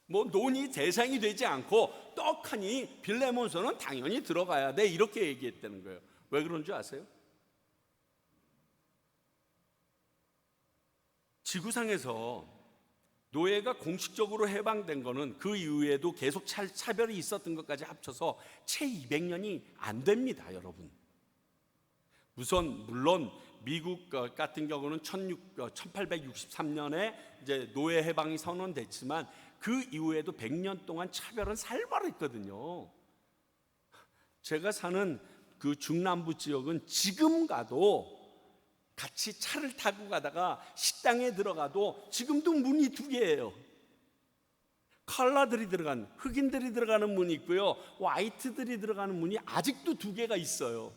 뭐 논의 대상이 되지 않고 떡하니 빌레몬서는 당연히 들어가야 돼 이렇게 얘기했다는 거예요. 왜 그런 줄 아세요? 지구상에서 노예가 공식적으로 해방된 거는 그 이후에도 계속 차별이 있었던 것까지 합쳐서 채 200년이 안 됩니다, 여러분. 물론 미국 같은 경우는 1863년에 이제 노예 해방이 선언됐지만 그 이후에도 100년 동안 차별은 살벌했거든요. 제가 사는 그 중남부 지역은 지금 가도 같이 차를 타고 가다가 식당에 들어가도 지금도 문이 2개예요. 컬러들이 들어간, 흑인들이 들어가는 문이 있고요, 화이트들이 들어가는 문이 아직도 2개가 있어요.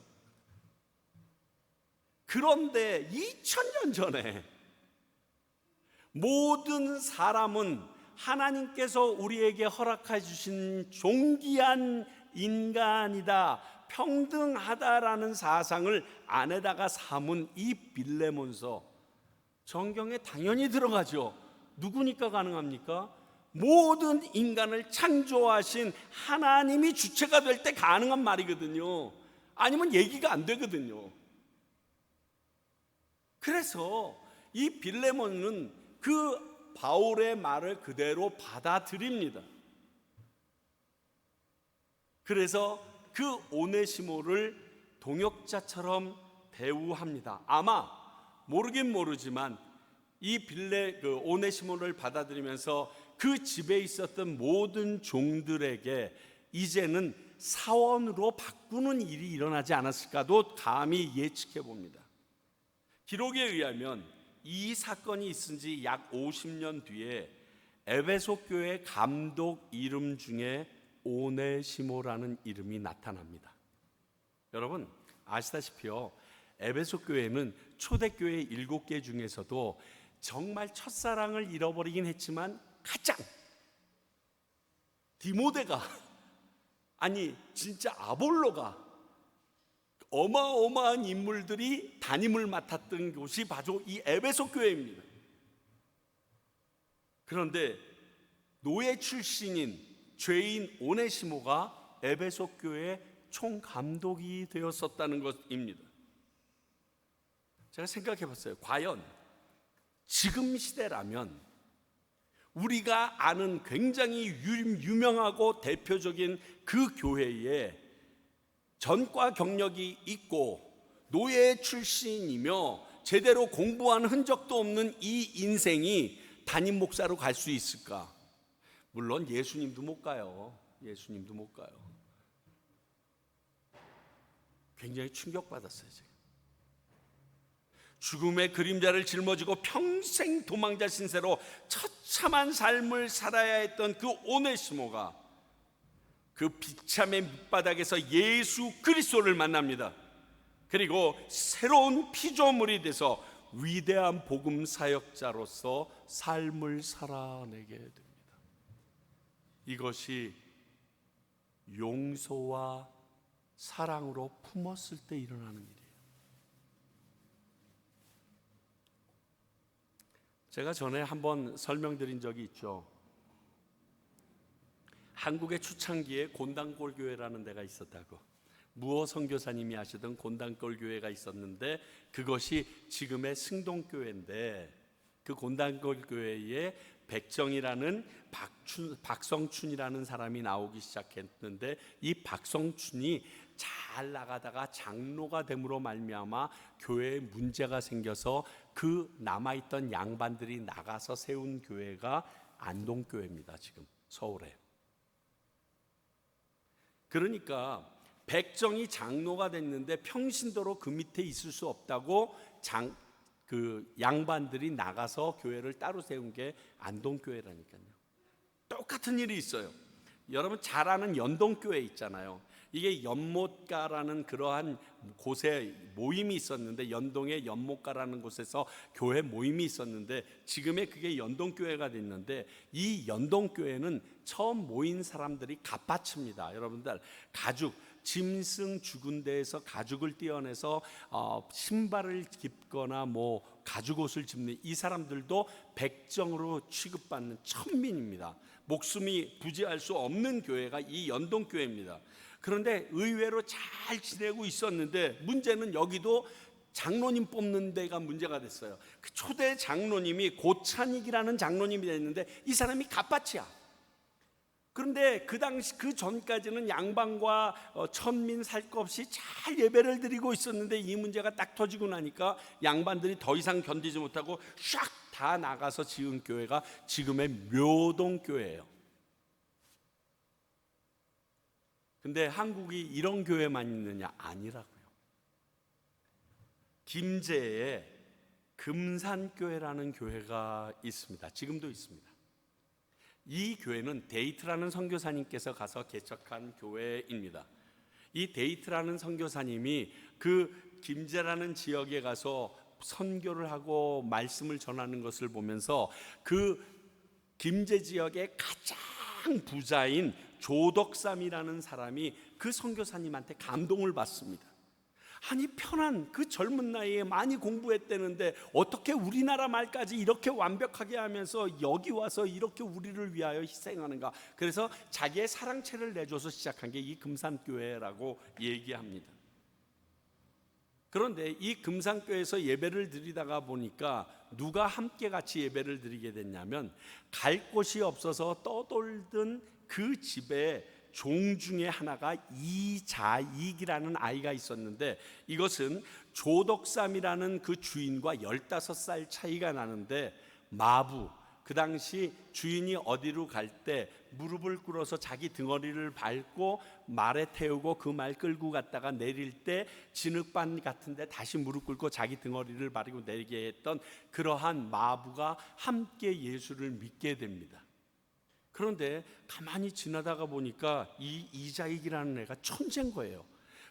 그런데 2000년 전에 모든 사람은 하나님께서 우리에게 허락해 주신 존귀한 인간이다, 평등하다라는 사상을 안에다가 삼은 이 빌레몬서, 성경에 당연히 들어가죠. 누구니까 가능합니까? 모든 인간을 창조하신 하나님이 주체가 될 때 가능한 말이거든요. 아니면 얘기가 안 되거든요. 그래서 이 빌레몬은 그 바울의 말을 그대로 받아들입니다. 그래서 그 오네시모를 동역자처럼 대우합니다. 아마 모르긴 모르지만 이 오네시모를 받아들이면서 그 집에 있었던 모든 종들에게 이제는 사원으로 바꾸는 일이 일어나지 않았을까도 감히 예측해 봅니다. 기록에 의하면 이 사건이 있은 지 약 50년 뒤에 에베소 교회 감독 이름 중에 오네시모라는 이름이 나타납니다. 여러분 아시다시피요, 에베소 교회는 초대교회 7개 중에서도 정말 첫사랑을 잃어버리긴 했지만 가장 디모데가, 아니 진짜 아볼로가, 어마어마한 인물들이 담임을 맡았던 곳이 바로 이 에베소 교회입니다. 그런데 노예 출신인 죄인 오네시모가 에베소 교회의 총감독이 되었었다는 것입니다. 제가 생각해 봤어요. 과연 지금 시대라면 우리가 아는 굉장히 유명하고 대표적인 그 교회에 전과 경력이 있고 노예 출신이며 제대로 공부한 흔적도 없는 이 인생이 담임 목사로 갈 수 있을까? 물론 예수님도 못 가요. 예수님도 못 가요. 굉장히 충격받았어요. 제가. 죽음의 그림자를 짊어지고 평생 도망자 신세로 처참한 삶을 살아야 했던 그 오네시모가 그 비참의 밑바닥에서 예수 그리스도를 만납니다. 그리고 새로운 피조물이 돼서 위대한 복음 사역자로서 삶을 살아내게 됩니다. 이것이 용서와 사랑으로 품었을 때 일어나는 일이에요. 제가 전에 한번 설명드린 적이 있죠. 한국의 초창기에 곤단골 교회라는 데가 있었다고. 무어 선교사님이 하시던 곤단골 교회가 있었는데 그것이 지금의 승동교회인데, 그 곤단골 교회에 백정이라는 박성춘이라는 사람이 나오기 시작했는데, 이 박성춘이 잘 나가다가 장로가 됨으로 말미암아 교회에 문제가 생겨서 그 남아있던 양반들이 나가서 세운 교회가 안동교회입니다. 지금 서울에. 그러니까 백정이 장로가 됐는데 평신도로 그 밑에 있을 수 없다고 그 양반들이 나가서 교회를 따로 세운 게 안동교회라니까요. 똑같은 일이 있어요. 여러분 잘 아는 연동교회 있잖아요. 이게 연못가라는 그러한 곳에 모임이 있었는데, 연동의 연못가라는 곳에서 교회 모임이 있었는데 지금의 그게 연동교회가 됐는데, 이 연동교회는 처음 모인 사람들이 갓바칩니다. 여러분들 가죽, 짐승 죽은 데에서 가죽을 떼어내서 신발을 깁거나 뭐 가죽옷을 짚는 이 사람들도 백정으로 취급받는 천민입니다. 목숨이 부지할 수 없는 교회가 이 연동교회입니다. 그런데 의외로 잘 지내고 있었는데 문제는 여기도 장로님 뽑는 데가 문제가 됐어요. 그 초대 장로님이 고찬익이라는 장로님이 됐는데 이 사람이 갑밭이야. 그런데 그 당시 그 전까지는 양반과 천민 살 것 없이 잘 예배를 드리고 있었는데 이 문제가 딱 터지고 나니까 양반들이 더 이상 견디지 못하고 샥 다 나가서 지은 교회가 지금의 묘동교회예요. 근데 한국이 이런 교회만 있느냐? 아니라고요. 김제에 금산교회라는 교회가 있습니다. 지금도 있습니다. 이 교회는 데이트라는 선교사님께서 가서 개척한 교회입니다. 이 데이트라는 선교사님이 그 김제라는 지역에 가서 선교를 하고 말씀을 전하는 것을 보면서 그 김제 지역의 가장 부자인 조덕삼이라는 사람이 그 선교사님한테 감동을 받습니다. 아니, 편한 그 젊은 나이에 많이 공부했다는데 어떻게 우리나라 말까지 이렇게 완벽하게 하면서 여기 와서 이렇게 우리를 위하여 희생하는가. 그래서 자기의 사랑채를 내줘서 시작한 게 이 금산교회라고 얘기합니다. 그런데 이 금산교회에서 예배를 드리다가 보니까 누가 함께 같이 예배를 드리게 됐냐면 갈 곳이 없어서 떠돌던 그 집에 종 중에 하나가 이자익이라는 아이가 있었는데 이것은 조덕삼이라는 그 주인과 15살 차이가 나는데 마부, 그 당시 주인이 어디로 갈 때 무릎을 꿇어서 자기 등어리를 밟고 말에 태우고 그 말 끌고 갔다가 내릴 때 진흙반 같은데 다시 무릎 꿇고 자기 등어리를 밟고 내리게 했던 그러한 마부가 함께 예수를 믿게 됩니다. 그런데 가만히 지나다가 보니까 이 이자익이라는 애가 천재인 거예요.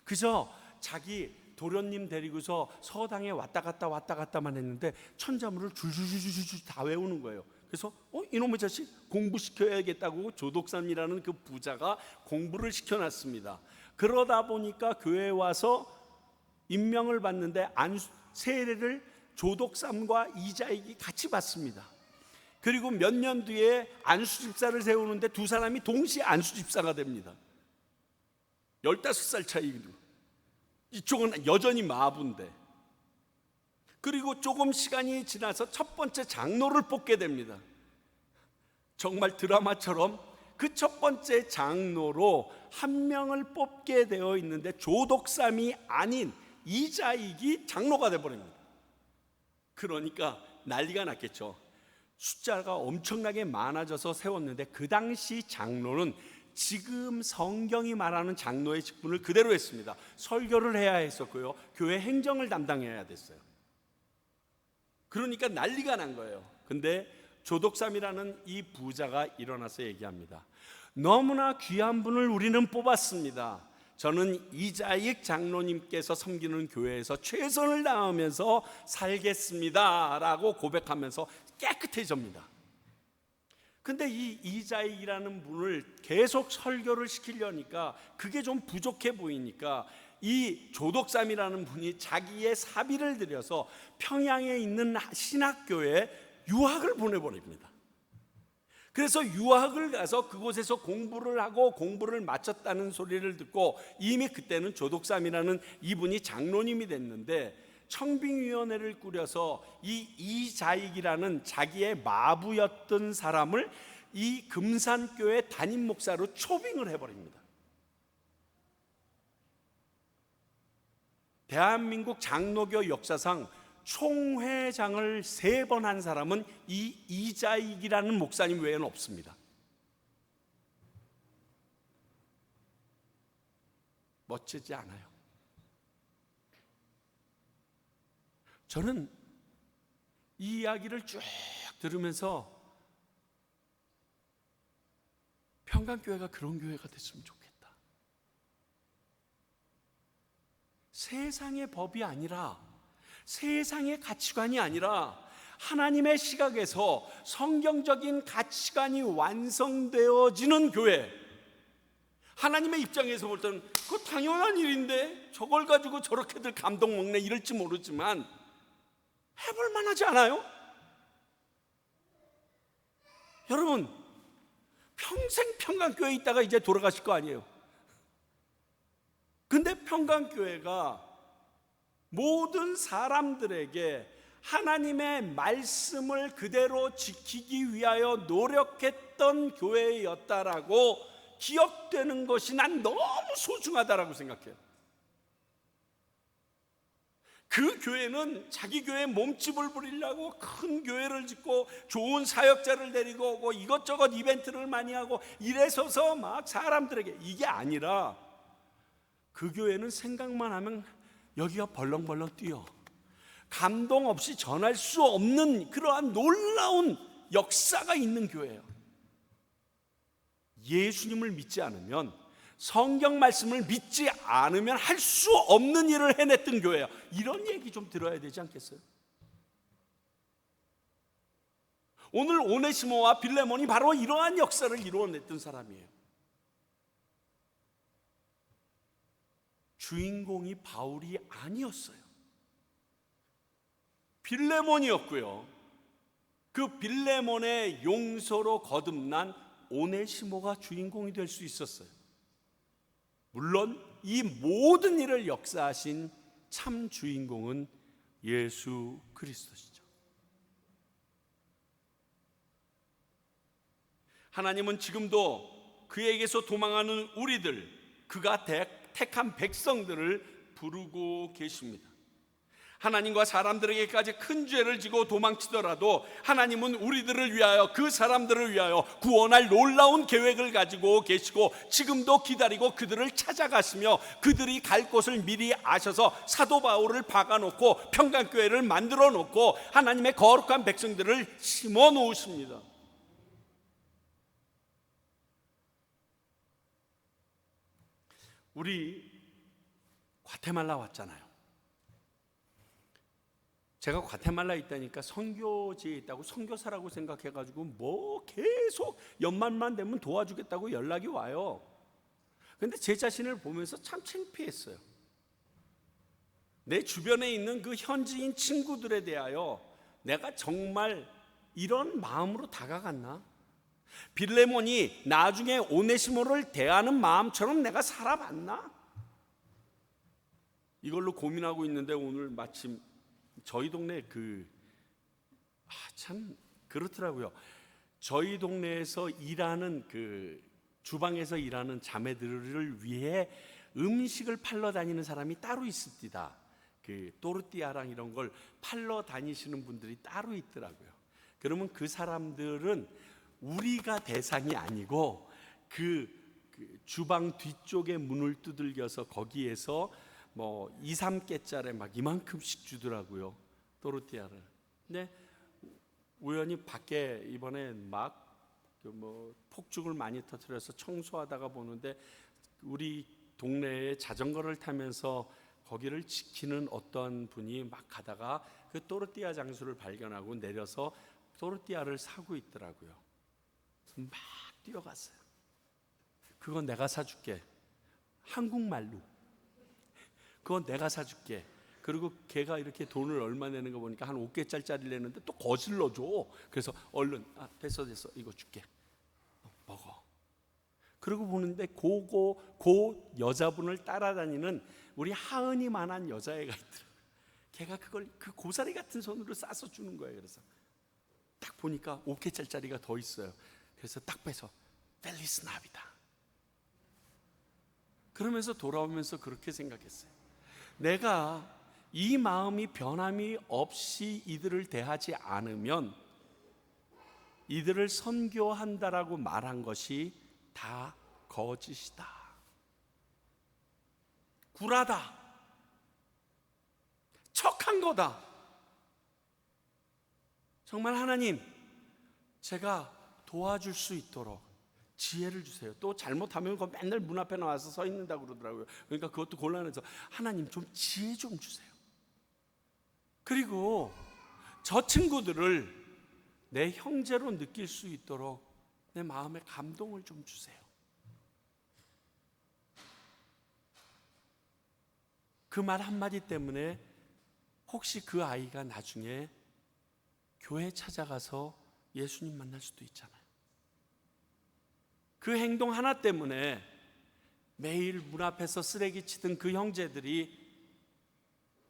그저 자기 도련님 데리고서 서당에 왔다 갔다만 했는데 천자문을 줄줄줄줄줄 다 외우는 거예요. 그래서 이놈의 자식 공부시켜야겠다고 조덕삼이라는 그 부자가 공부를 시켜놨습니다. 그러다 보니까 교회에 와서 임명을 받는데 세례를 조덕삼과 이자익이 같이 받습니다. 그리고 몇 년 뒤에 안수집사를 세우는데 두 사람이 동시에 안수집사가 됩니다. 15살 차이로. 이쪽은 여전히 마부인데. 그리고 조금 시간이 지나서 첫 번째 장로를 뽑게 됩니다. 정말 드라마처럼 그 첫 번째 장로로 한 명을 뽑게 되어 있는데 조덕삼이 아닌 이자익이 장로가 되어버립니다. 그러니까 난리가 났겠죠. 숫자가 엄청나게 많아져서 세웠는데 그 당시 장로는 지금 성경이 말하는 장로의 직분을 그대로 했습니다. 설교를 해야 했었고요, 교회 행정을 담당해야 됐어요. 그러니까 난리가 난 거예요. 근데 조덕삼이라는 이 부자가 일어나서 얘기합니다. 너무나 귀한 분을 우리는 뽑았습니다. 저는 이자익 장로님께서 섬기는 교회에서 최선을 다하면서 살겠습니다 라고 고백하면서 깨끗해집니다. 근데 이 이자익이라는 분을 계속 설교를 시키려니까 그게 좀 부족해 보이니까 이 조덕삼이라는 분이 자기의 사비를 들여서 평양에 있는 신학교에 유학을 보내버립니다. 그래서 유학을 가서 그곳에서 공부를 하고 공부를 마쳤다는 소리를 듣고 이미 그때는 조덕삼이라는 이분이 장로님이 됐는데 청빙위원회를 꾸려서 이 이자익이라는 자기의 마부였던 사람을 이 금산교회 담임 목사로 초빙을 해버립니다. 대한민국 장로교 역사상 총회장을 3번 한 사람은 이 이자익이라는 목사님 외에는 없습니다. 멋지지 않아요? 저는 이 이야기를 쭉 들으면서 평강교회가 그런 교회가 됐으면 좋겠다. 세상의 법이 아니라, 세상의 가치관이 아니라 하나님의 시각에서 성경적인 가치관이 완성되어지는 교회. 하나님의 입장에서 볼 때는 그거 당연한 일인데 저걸 가지고 저렇게들 감동 먹네 이럴지 모르지만 해볼 만하지 않아요? 여러분, 평생 평강교회에 있다가 이제 돌아가실 거 아니에요? 근데 평강교회가 모든 사람들에게 하나님의 말씀을 그대로 지키기 위하여 노력했던 교회였다라고 기억되는 것이 난 너무 소중하다라고 생각해요. 그 교회는 자기 교회 몸집을 부리려고 큰 교회를 짓고 좋은 사역자를 데리고 오고 이것저것 이벤트를 많이 하고 이래서서 막 사람들에게, 이게 아니라 그 교회는 생각만 하면 여기가 벌렁벌렁 뛰어. 감동 없이 전할 수 없는 그러한 놀라운 역사가 있는 교회예요. 예수님을 믿지 않으면, 성경 말씀을 믿지 않으면 할 수 없는 일을 해냈던 교회예요. 이런 얘기 좀 들어야 되지 않겠어요? 오늘 오네시모와 빌레몬이 바로 이러한 역사를 이루어냈던 사람이에요. 주인공이 바울이 아니었어요. 빌레몬이었고요. 그 빌레몬의 용서로 거듭난 오네시모가 주인공이 될 수 있었어요. 물론 이 모든 일을 역사하신 참 주인공은 예수 그리스도시죠. 하나님은 지금도 그에게서 도망하는 우리들, 그가 택한 백성들을 부르고 계십니다. 하나님과 사람들에게까지 큰 죄를 지고 도망치더라도 하나님은 우리들을 위하여, 그 사람들을 위하여 구원할 놀라운 계획을 가지고 계시고 지금도 기다리고 그들을 찾아가시며 그들이 갈 곳을 미리 아셔서 사도 바울을 박아놓고 평강교회를 만들어 놓고 하나님의 거룩한 백성들을 심어 놓으십니다. 우리 과테말라 왔잖아요. 제가 과테말라에 있다니까 선교지에 있다고 선교사라고 생각해가지고 뭐 계속 연말만 되면 도와주겠다고 연락이 와요. 그런데 제 자신을 보면서 참 창피했어요. 내 주변에 있는 그 현지인 친구들에 대하여 내가 정말 이런 마음으로 다가갔나? 빌레몬이 나중에 오네시모를 대하는 마음처럼 내가 살아봤나? 이걸로 고민하고 있는데 오늘 마침 저희 동네 참 그렇더라고요. 저희 동네에서 일하는 주방에서 일하는 자매들을 위해 음식을 팔러 다니는 사람이 따로 있습니다. 또르띠아랑 이런 걸 팔러 다니시는 분들이 따로 있더라고요. 그러면 그 사람들은 우리가 대상이 아니고 그 주방 뒤쪽에 문을 두들겨서 거기에서 뭐 2, 3개짜리 막 이만큼씩 주더라고요. 또르띠아를. 근데 우연히 밖에 이번에 막 폭죽을 많이 터뜨려서 청소하다가 보는데 우리 동네에 자전거를 타면서 거기를 지키는 어떤 분이 막 가다가 그 또르띠아 장수를 발견하고 내려서 또르띠아를 사고 있더라고요. 막 뛰어갔어요. 그건 내가 사줄게. 한국말로. 그건 내가 사줄게. 그리고 걔가 이렇게 돈을 얼마 내는 거 보니까 한 5개짜리를 내는데 또 거슬러 줘. 그래서 얼른 됐어 이거 줄게. 먹어. 그러고 보는데 고 여자분을 따라다니는 우리 하은이만한 여자애가 있더라고요. 걔가 그걸 그 고사리 같은 손으로 싸서 주는 거예요. 그래서 딱 보니까 5개짜리가 더 있어요. 그래서 딱 빼서 펠리스 나비다. 그러면서 돌아오면서 그렇게 생각했어요. 내가 이 마음이 변함이 없이 이들을 대하지 않으면 이들을 선교한다라고 말한 것이 다 거짓이다. 굴하다. 척한 거다. 정말 하나님, 제가 도와줄 수 있도록 지혜를 주세요. 또 잘못하면 그거 맨날 문 앞에 나와서 서 있는다고 그러더라고요. 그러니까 그것도 곤란해서 하나님 좀 지혜 좀 주세요. 그리고 저 친구들을 내 형제로 느낄 수 있도록 내 마음에 감동을 좀 주세요. 그 말 한마디 때문에 혹시 그 아이가 나중에 교회 찾아가서 예수님 만날 수도 있잖아요. 그 행동 하나 때문에 매일 문 앞에서 쓰레기 치던 그 형제들이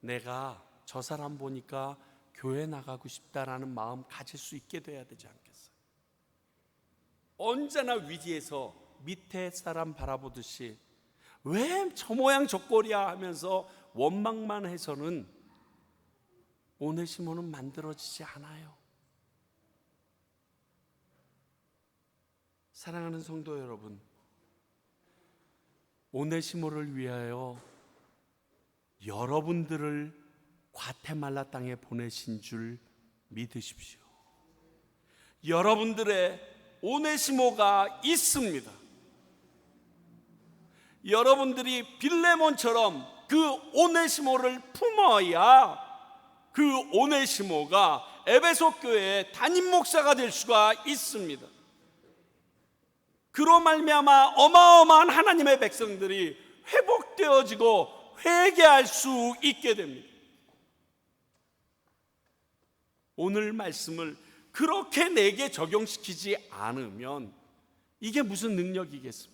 내가 저 사람 보니까 교회 나가고 싶다라는 마음 가질 수 있게 돼야 되지 않겠어요? 언제나 위에서 밑에 사람 바라보듯이 왜 저 모양 저 꼴이야 하면서 원망만 해서는 오네시모는 만들어지지 않아요. 사랑하는 성도 여러분, 오네시모를 위하여 여러분들을 과테말라 땅에 보내신 줄 믿으십시오. 여러분들의 오네시모가 있습니다. 여러분들이 빌레몬처럼 그 오네시모를 품어야 그 오네시모가 에베소 교회의 담임 목사가 될 수가 있습니다. 그로 말미암아 어마어마한 하나님의 백성들이 회복되어지고 회개할 수 있게 됩니다. 오늘 말씀을 그렇게 내게 적용시키지 않으면 이게 무슨 능력이겠습니까?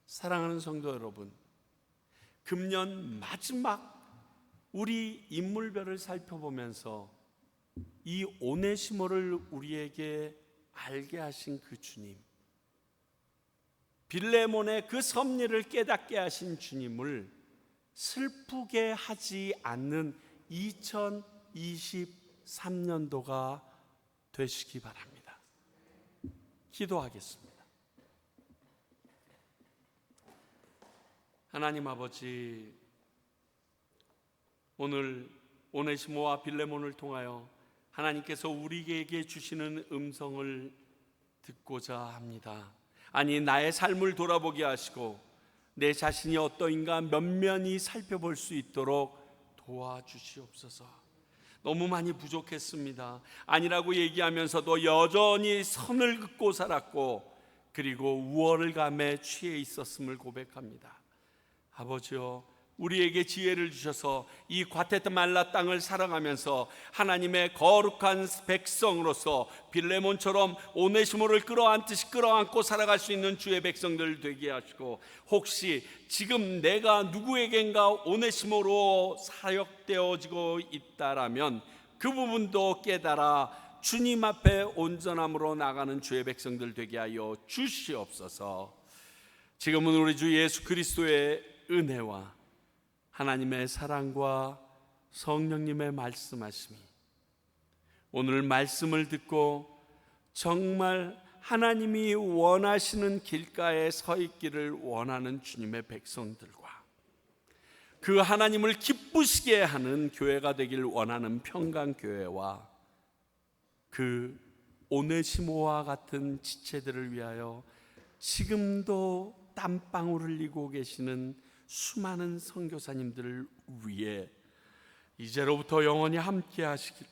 사랑하는 성도 여러분, 금년 마지막 우리 인물별을 살펴보면서 이 오네시모를 우리에게 알게 하신 그 주님, 빌레몬의 그 섭리를 깨닫게 하신 주님을 슬프게 하지 않는 2023년도가 되시기 바랍니다. 기도하겠습니다. 하나님 아버지, 오늘 오네시모와 빌레몬을 통하여 하나님께서 우리에게 주시는 음성을 듣고자 합니다. 아니, 나의 삶을 돌아보게 하시고 내 자신이 어떠인가 면면히 살펴볼 수 있도록 도와주시옵소서. 너무 많이 부족했습니다. 아니라고 얘기하면서도 여전히 선을 긋고 살았고 그리고 우월을 감에 취해 있었음을 고백합니다. 아버지여, 우리에게 지혜를 주셔서 이 과테말라 땅을 살아가면서 하나님의 거룩한 백성으로서 빌레몬처럼 오네시모를 끌어안듯이 끌어안고 살아갈 수 있는 주의 백성들 되게 하시고, 혹시 지금 내가 누구에겐가 오네시모로 사역되어지고 있다라면 그 부분도 깨달아 주님 앞에 온전함으로 나가는 주의 백성들 되게 하여 주시옵소서. 지금은 우리 주 예수 그리스도의 은혜와 하나님의 사랑과 성령님의 말씀하심이 오늘 말씀을 듣고 정말 하나님이 원하시는 길가에 서 있기를 원하는 주님의 백성들과 그 하나님을 기쁘시게 하는 교회가 되길 원하는 평강교회와 그 오네시모와 같은 지체들을 위하여 지금도 땀방울 흘리고 계시는 수많은 선교사님들을 위해 이제로부터 영원히 함께 하시길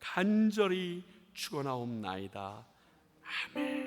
간절히 축원하옵나이다. 아멘.